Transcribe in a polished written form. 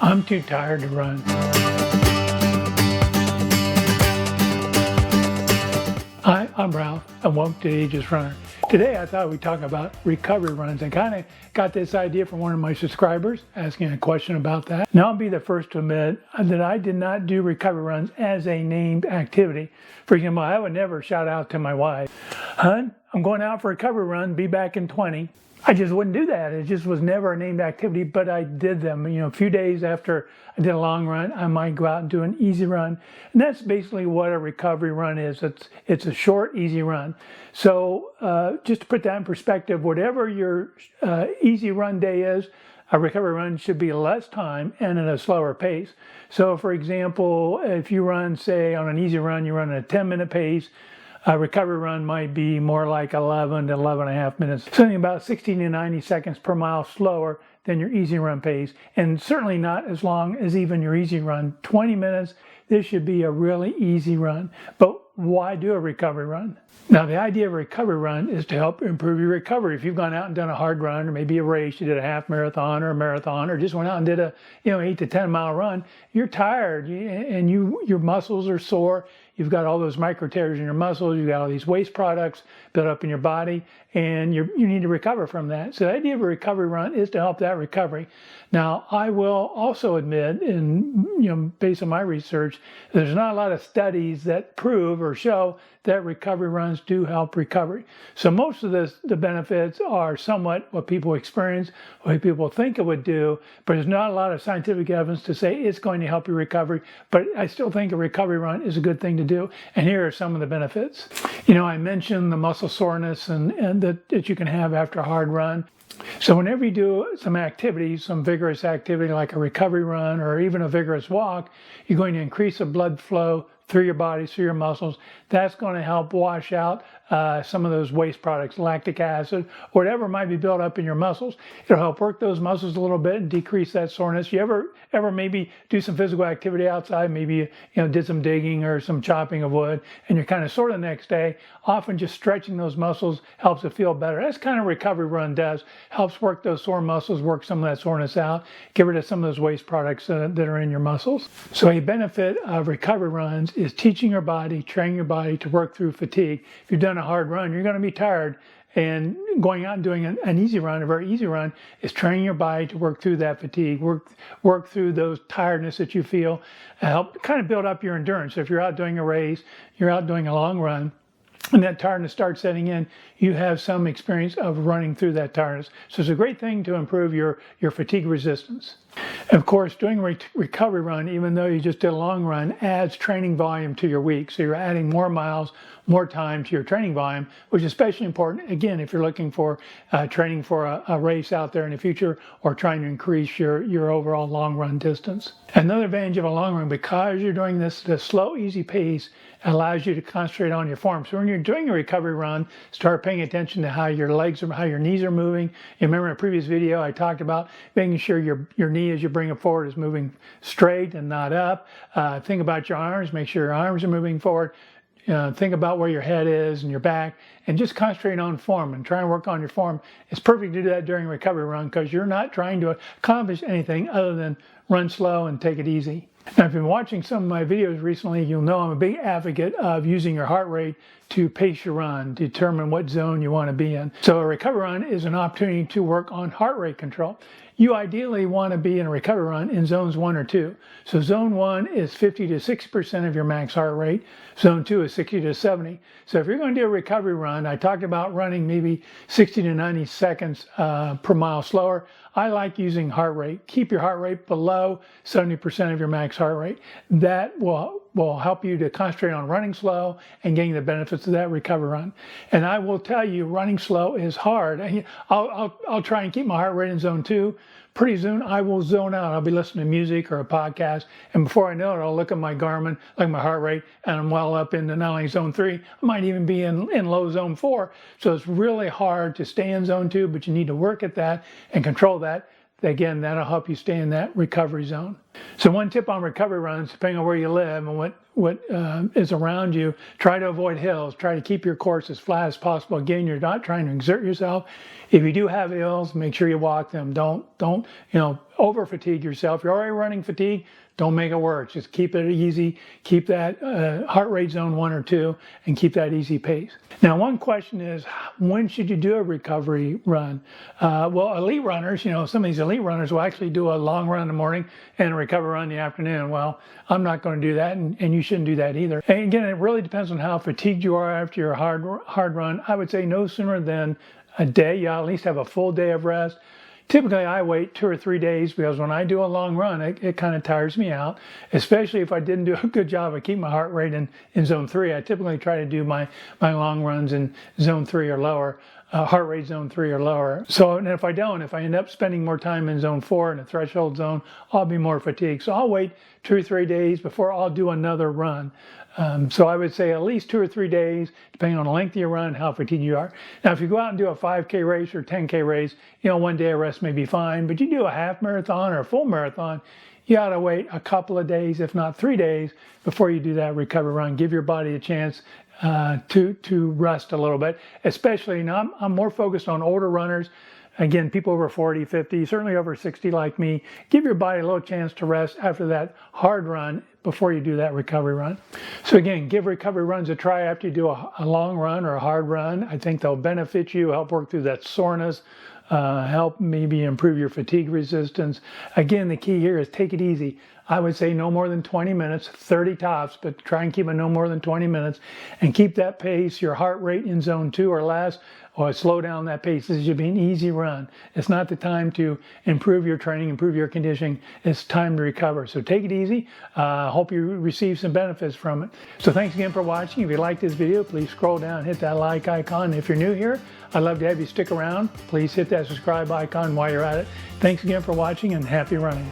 I'm too tired to run. Hi, I'm Ralph, and welcome to the Aegis Runner. Today I thought we'd talk about recovery runs. I kind of got this idea from one of my subscribers asking a question about that. Now I'll be the first to admit that I did not do recovery runs as a named activity. For example, I would never shout out to my wife, "Hun, I'm going out for a recovery run, be back in 20." I just wouldn't do that. It just was never a named activity, but I did them. You know, a few days after I did a long run, I might go out and do an easy run. And that's basically what a recovery run is. It's a short, easy run. So just to put that in perspective, whatever your easy run day is, a recovery run should be less time and at a slower pace. So for example, if you run, say on an easy run, you run at a 10-minute pace, a recovery run might be more like 11 to 11 and a half minutes, something about 60 to 90 seconds per mile slower than your easy run pace, and certainly not as long as even your easy run. 20 minutes, this should be a really easy run. But why do a recovery run? Now, the idea of a recovery run is to help improve your recovery. If you've gone out and done a hard run, or maybe a race, you did a half marathon or a marathon, or just went out and did a 8 to 10 mile run, you're tired and your muscles are sore. You've got all those micro tears in your muscles. You've got all these waste products built up in your body, and you need to recover from that. So the idea of a recovery run is to help that recovery. Now, I will also admit, and based on my research, there's not a lot of studies that prove or show that recovery runs do help recovery. So most of the benefits are somewhat what people experience, what people think it would do, but there's not a lot of scientific evidence to say it's going to help your recovery. But I still think a recovery run is a good thing to do. And here are some of the benefits. I mentioned the muscle soreness and that you can have after a hard run. So whenever you do some activity, some vigorous activity like a recovery run or even a vigorous walk, you're going to increase the blood flow through your body, through your muscles. That's going to help wash out some of those waste products, lactic acid, whatever might be built up in your muscles. It'll help work those muscles a little bit and decrease that soreness. You ever maybe do some physical activity outside, maybe did some digging or some chopping of wood, and you're kind of sore the next day. Often just stretching those muscles helps it feel better. That's kind of recovery run does. Helps work those sore muscles, work some of that soreness out, get rid of some of those waste products that are in your muscles. So a benefit of recovery runs is teaching your body, training your body to work through fatigue. If you've done a hard run, you're going to be tired, and going out and doing an easy run, a very easy run, is training your body to work through that fatigue, work through those tiredness that you feel, help kind of build up your endurance. So if you're out doing a race, you're out doing a long run, and that tiredness starts setting in, you have some experience of running through that tiredness. So it's a great thing to improve your fatigue resistance. Of course, doing a recovery run, even though you just did a long run, adds training volume to your week. So you're adding more miles, more time to your training volume, which is especially important, again, if you're looking for training for a race out there in the future or trying to increase your overall long run distance. Another advantage of a long run, because you're doing this at a slow, easy pace, allows you to concentrate on your form. So when you're doing a recovery run, start paying attention to how your legs or how your knees are moving. You remember in a previous video, I talked about making sure your knee as you bring it forward is moving straight and not up. Think about your arms, make sure your arms are moving forward. Think about where your head is and your back, and just concentrate on form and try and work on your form. It's perfect to do that during a recovery run because you're not trying to accomplish anything other than run slow and take it easy. Now, if you've been watching some of my videos recently, you'll know I'm a big advocate of using your heart rate to pace your run, determine what zone you want to be in. So a recovery run is an opportunity to work on heart rate control. You ideally want to be in a recovery run in zones 1 or 2. So zone 1 is 50 to 60% of your max heart rate. Zone 2 is 60 to 70. So if you're going to do a recovery run, I talked about running maybe 60 to 90 seconds per mile slower. I like using heart rate. Keep your heart rate below 70% of your max heart rate. That will help you to concentrate on running slow and getting the benefits of that recovery run. And I will tell you, running slow is hard. I'll try and keep my heart rate in zone 2. Pretty soon I will zone out. I'll be listening to music or a podcast, and before I know it, I'll look at my Garmin, like my heart rate, and I'm well up into not only zone 3, I might even be in low zone 4. So it's really hard to stay in zone 2, but you need to work at that and control that. Again, that'll help you stay in that recovery zone. So one tip on recovery runs, depending on where you live and what is around you, try to avoid hills. Try to keep your course as flat as possible. Again, you're not trying to exert yourself. If you do have hills, make sure you walk them. Don't over fatigue yourself. You're already running fatigue. Don't make it worse. Just keep it easy. Keep that heart rate zone 1 or 2 and keep that easy pace. Now, one question is, when should you do a recovery run? Well, elite runners, some of these elite runners will actually do a long run in the morning and a recovery run in the afternoon. Well, I'm not going to do that, and you shouldn't do that either. And again, it really depends on how fatigued you are after your hard run. I would say no sooner than a day. You at least have a full day of rest. Typically, I wait 2 or 3 days because when I do a long run, it kind of tires me out, especially if I didn't do a good job of keeping my heart rate in zone 3. I typically try to do my long runs in zone 3 or lower, heart rate zone 3 or lower. So, and if I end up spending more time in zone 4 in the threshold zone, I'll be more fatigued. So I'll wait 2 or 3 days before I'll do another run. So I would say at least 2 or 3 days, depending on the length of your run, how fatigued you are. Now, if you go out and do a 5K race or 10K race, 1 day of rest may be fine, but you do a half marathon or a full marathon, you ought to wait a couple of days, if not 3 days, before you do that recovery run. Give your body a chance to rest a little bit, especially, now I'm more focused on older runners. Again, people over 40, 50, certainly over 60 like me, give your body a little chance to rest after that hard run before you do that recovery run. So again, give recovery runs a try after you do a long run or a hard run. I think they'll benefit you, help work through that soreness, help maybe improve your fatigue resistance. Again, the key here is take it easy. I would say no more than 20 minutes, 30 tops, but try and keep it no more than 20 minutes and keep that pace, your heart rate in zone 2 or less, or slow down that pace. This should be an easy run. It's not the time to improve your training, improve your conditioning. It's time to recover. So take it easy. Hope you receive some benefits from it. So thanks again for watching. If you like this video, please scroll down, hit that like icon. If you're new here, I'd love to have you stick around. Please hit that subscribe icon while you're at it. Thanks again for watching and happy running.